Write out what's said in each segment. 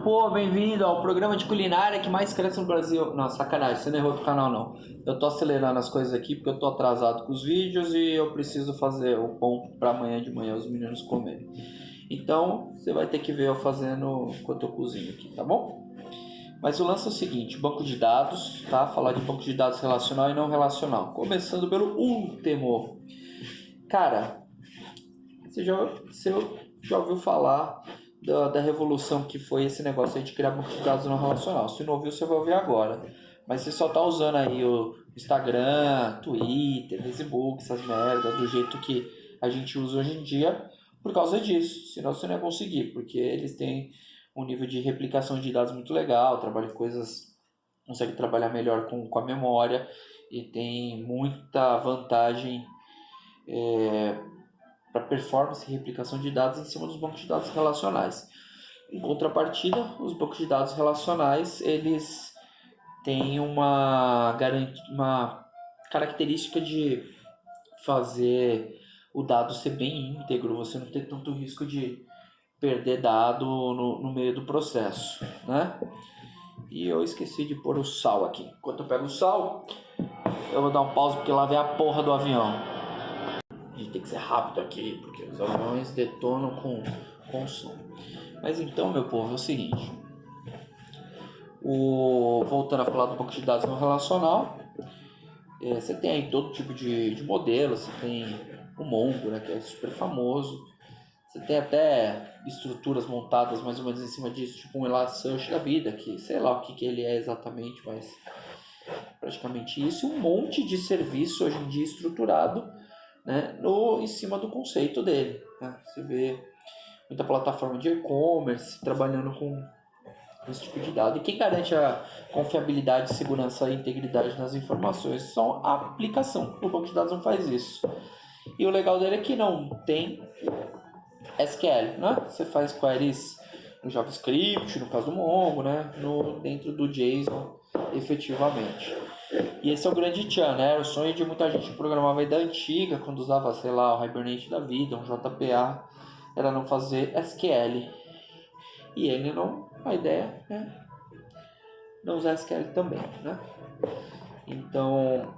Pô, bem-vindo ao programa de culinária que mais cresce no Brasil. Não, sacanagem, você não errou do canal não. Eu tô acelerando as coisas aqui porque eu tô atrasado com os vídeos e eu preciso fazer o pão pra amanhã de manhã os meninos comerem. Então, você vai ter que ver eu fazendo enquanto eu cozinho aqui, tá bom? Mas o lance é o seguinte, banco de dados, tá? Falar de banco de dados relacional e não relacional. Começando pelo último. Cara, você já ouviu falar da revolução que foi esse negócio aí de criar banco de dados não relacional? Se não ouviu, você vai ouvir agora. Mas você só tá usando aí o Instagram, Twitter, Facebook, essas merdas, do jeito que a gente usa hoje em dia, por causa disso. Senão você não ia conseguir, porque eles têm um nível de replicação de dados muito legal, trabalham com coisas, consegue trabalhar melhor com a memória e tem muita vantagem para performance e replicação de dados em cima dos bancos de dados relacionais. Em contrapartida, os bancos de dados relacionais eles têm uma característica de fazer o dado ser bem íntegro, você não ter tanto risco de perder dado no meio do processo, né? E eu esqueci de pôr o sal aqui. Enquanto eu pego o sal, eu vou dar um pause porque lá vem a porra do avião. A gente tem que ser rápido aqui, porque os aviões detonam com som. Mas então, meu povo, é o seguinte. Voltando a falar do banco de dados não relacional, você tem aí todo tipo de modelo. Você tem o Mongo, né, que é super famoso. Você tem até estruturas montadas mais ou menos em cima disso, tipo um Elasticsearch da vida, que sei lá o que ele é exatamente, mas praticamente isso. Um monte de serviço hoje em dia estruturado, né, em cima do conceito dele, né? Você vê muita plataforma de e-commerce trabalhando com esse tipo de dado. E quem garante a confiabilidade, segurança e integridade nas informações são a aplicação. O banco de dados não faz isso. E o legal dele é que não tem SQL, né? Você faz queries no JavaScript, no caso do Mongo, né? Dentro do JSON, efetivamente. E esse é o grande tchan, né? O sonho de muita gente que programava aí da antiga, quando usava, sei lá, o Hibernate da vida, um JPA, era não fazer SQL. E ele não, a ideia é não usar SQL também, né? Então,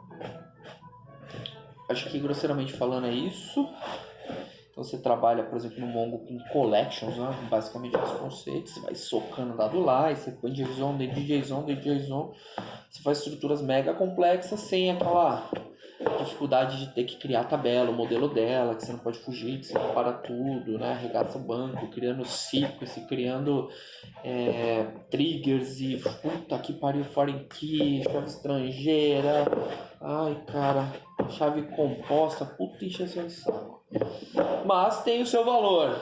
acho que grosseiramente falando é isso. Então você trabalha, por exemplo, no Mongo com collections, né? Basicamente os conceitos, você vai socando dado lá, e você põe JSON dentro de JSON, dentro de JSON, você faz estruturas mega complexas sem aquela dificuldade de ter que criar a tabela, o modelo dela, que você não pode fugir, que você compara tudo, né? Arregaça o banco, criando sequence, criando triggers e puta que pariu, foreign key, chave estrangeira, ai cara, chave composta, puta encheção de saco. Mas tem o seu valor,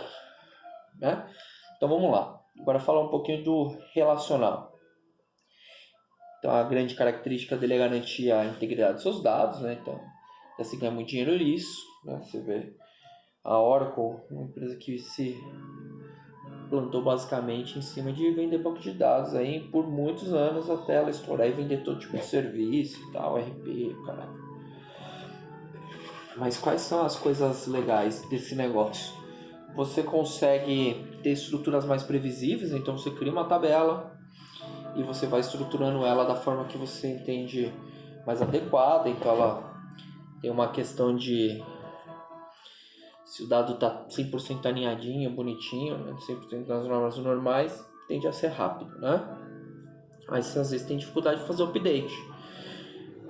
né? Então vamos lá. Agora falar um pouquinho do relacional. Então a grande característica dele é garantir a integridade dos seus dados, né? Então já se ganha muito dinheiro nisso, né? Você vê a Oracle, uma empresa que se plantou basicamente em cima de vender banco de dados aí por muitos anos até ela estourar e vender todo tipo de serviço e tal, RP, caralho. Mas quais são as coisas legais desse negócio? Você consegue ter estruturas mais previsíveis, então você cria uma tabela e você vai estruturando ela da forma que você entende mais adequada. Então ela tem uma questão de se o dado está 100% alinhadinho, bonitinho, né? 100% das normas normais, tende a ser rápido, né? Mas você às vezes tem dificuldade de fazer o update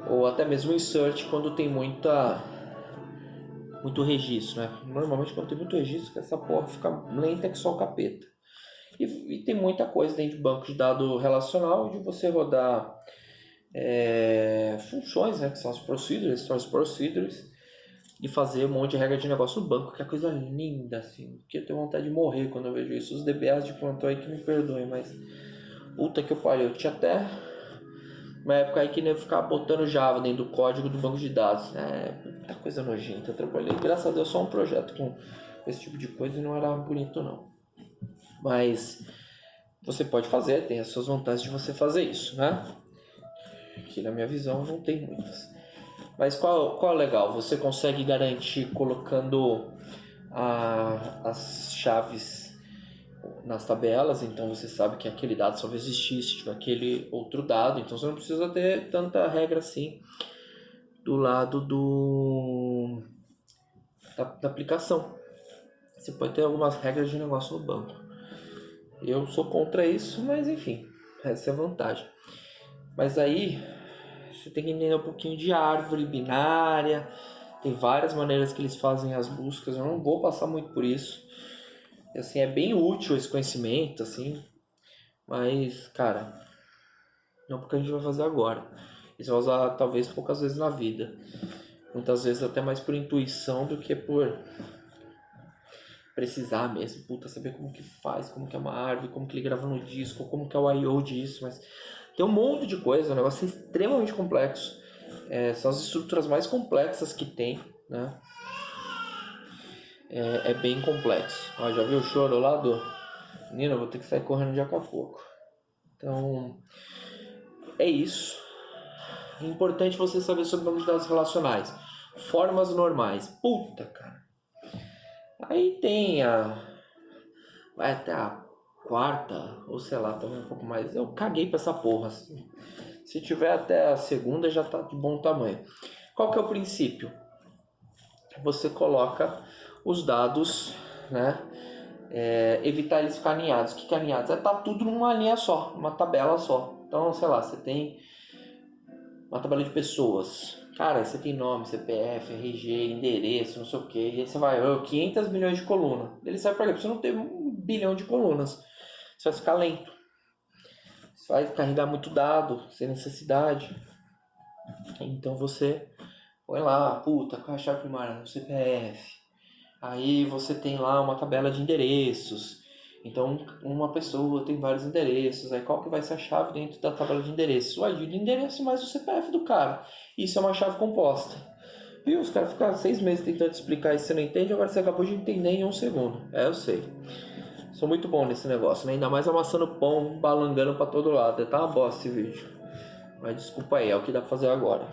ou até mesmo insert quando tem muito registro, né? Normalmente quando tem muito registro, essa porra fica lenta que só o capeta. E tem muita coisa dentro de banco de dados relacional de você rodar funções, né, que são as procedures, e fazer um monte de regra de negócio no banco, que é coisa linda, assim, que eu tenho vontade de morrer quando eu vejo isso. Os DBAs de plantão aí que me perdoem, mas puta que eu pariu, eu tinha até uma época aí que nem ficar botando Java dentro do código do banco de dados. Muita coisa nojenta. Eu trabalhei, graças a Deus, só um projeto com esse tipo de coisa e não era bonito não. Mas você pode fazer, tem as suas vantagens de você fazer isso, né? Que na minha visão não tem muitas. Mas qual é o legal? Você consegue garantir colocando as chaves nas tabelas, então você sabe que aquele dado só vai existir se tiver aquele outro dado, então você não precisa ter tanta regra assim do lado da aplicação. Você pode ter algumas regras de negócio no banco. Eu sou contra isso, mas enfim, essa é a vantagem. Mas aí você tem que entender um pouquinho de árvore binária, tem várias maneiras que eles fazem as buscas, eu não vou passar muito por isso. Assim, é bem útil esse conhecimento, assim, mas, cara, não porque a gente vai fazer agora. Isso vai usar talvez poucas vezes na vida. Muitas vezes até mais por intuição do que por precisar mesmo. Puta, saber como que faz, como que é uma árvore, como que ele grava no disco, como que é o I/O disso, mas tem um monte de coisa, o negócio é extremamente complexo. São as estruturas mais complexas que tem, né? É bem complexo. Ó, já viu o choro lá do... Menino, eu vou ter que sair correndo daqui a pouco. Então, é isso. É importante você saber sobre banco de dados relacionais. Formas normais. Puta, cara. Aí tem vai até a quarta, ou sei lá, também um pouco mais. Eu caguei pra essa porra. Assim. Se tiver até a segunda, já tá de bom tamanho. Qual que é o princípio? Você coloca os dados, né? Evitar eles ficar alinhados. O que é alinhados? Tá tudo numa linha só, uma tabela só. Então, sei lá, você tem uma tabela de pessoas. Cara, aí você tem nome, CPF, RG, endereço, não sei o que. E aí você vai, 500 milhões de colunas. Ele sai pra quê? Pra você não ter 1 bilhão de colunas. Você vai ficar lento. Você vai carregar muito dado, sem necessidade. Então você põe lá, puta, qual é a chave primária? O CPF. Aí você tem lá uma tabela de endereços. Então, uma pessoa tem vários endereços. Aí qual que vai ser a chave dentro da tabela de endereços? O ID do endereço mais o CPF do cara. Isso é uma chave composta. Viu? Os caras ficam 6 meses tentando explicar isso, você não entende, agora você acabou de entender em 1 segundo. Eu sei. Sou muito bom nesse negócio, né? Ainda mais amassando pão, balangando pra todo lado. Tá uma bosta esse vídeo. Mas desculpa aí, é o que dá pra fazer agora.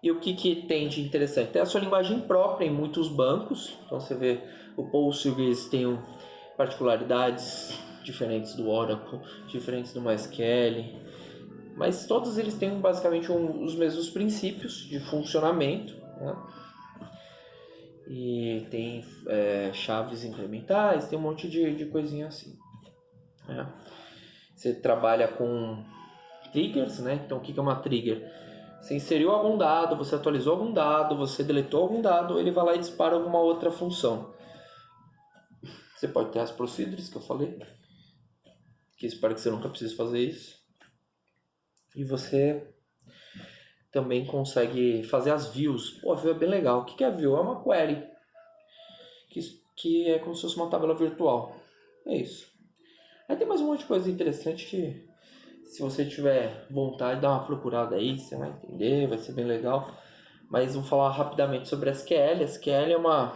E o que tem de interessante? Tem a sua linguagem própria em muitos bancos. Então você vê o Postgres tem particularidades diferentes do Oracle, diferentes do MySQL. Mas todos eles têm basicamente os mesmos princípios de funcionamento. Né? E tem chaves incrementais, tem um monte de coisinha assim. Né? Você trabalha com triggers, né? Então o que é uma trigger? Você inseriu algum dado, você atualizou algum dado, você deletou algum dado, ele vai lá e dispara alguma outra função. Você pode ter as procedures que eu falei, que espero que você nunca precise fazer isso. E você também consegue fazer as views. Pô, a view é bem legal. O que é a view? É uma query, que é como se fosse uma tabela virtual. É isso. Aí tem mais um monte de coisa interessante que, se você tiver vontade, dá uma procurada aí, você vai entender, vai ser bem legal. Mas vamos falar rapidamente sobre SQL. SQL é uma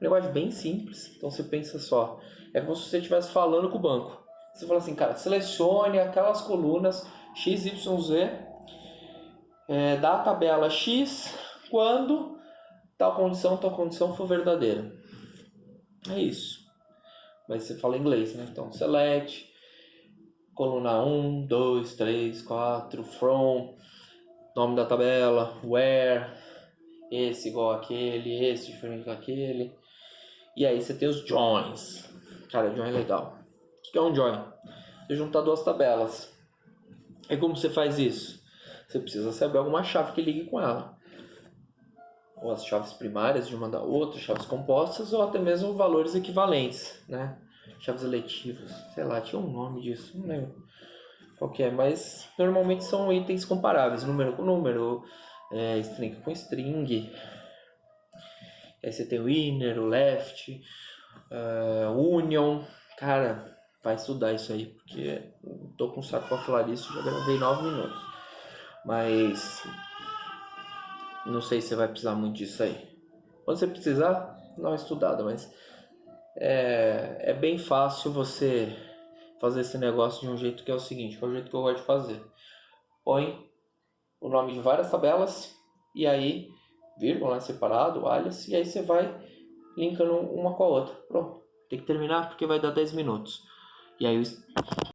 linguagem bem simples. Então você pensa só, é como se você estivesse falando com o banco. Você fala assim, cara, selecione aquelas colunas XYZ da tabela X quando tal condição for verdadeira. É isso. Mas você fala em inglês, né? Então select, coluna 1, 2, 3, 4, from, nome da tabela, where, esse igual aquele, esse diferente daquele. E aí você tem os joins. Cara, join é legal. O que é um join? Você juntar duas tabelas. E como você faz isso? Você precisa saber alguma chave que ligue com ela. Ou as chaves primárias de uma da outra, chaves compostas, ou até mesmo valores equivalentes, né? Chaves eletivas, sei lá, tinha um nome disso, não lembro qual que é, mas normalmente são itens comparáveis, número com número, string com string. Aí você tem o inner, o left, union. Cara, vai estudar isso aí, porque eu tô com saco pra falar isso, já gravei 9 minutos. Mas não sei se você vai precisar muito disso aí. Quando você precisar, dá uma estudada, mas é bem fácil você fazer esse negócio de um jeito que é o seguinte, que é o jeito que eu gosto de fazer. Põe o nome de várias tabelas e aí vírgula separado, alias, e aí você vai linkando uma com a outra. Pronto. Tem que terminar porque vai dar 10 minutos. E aí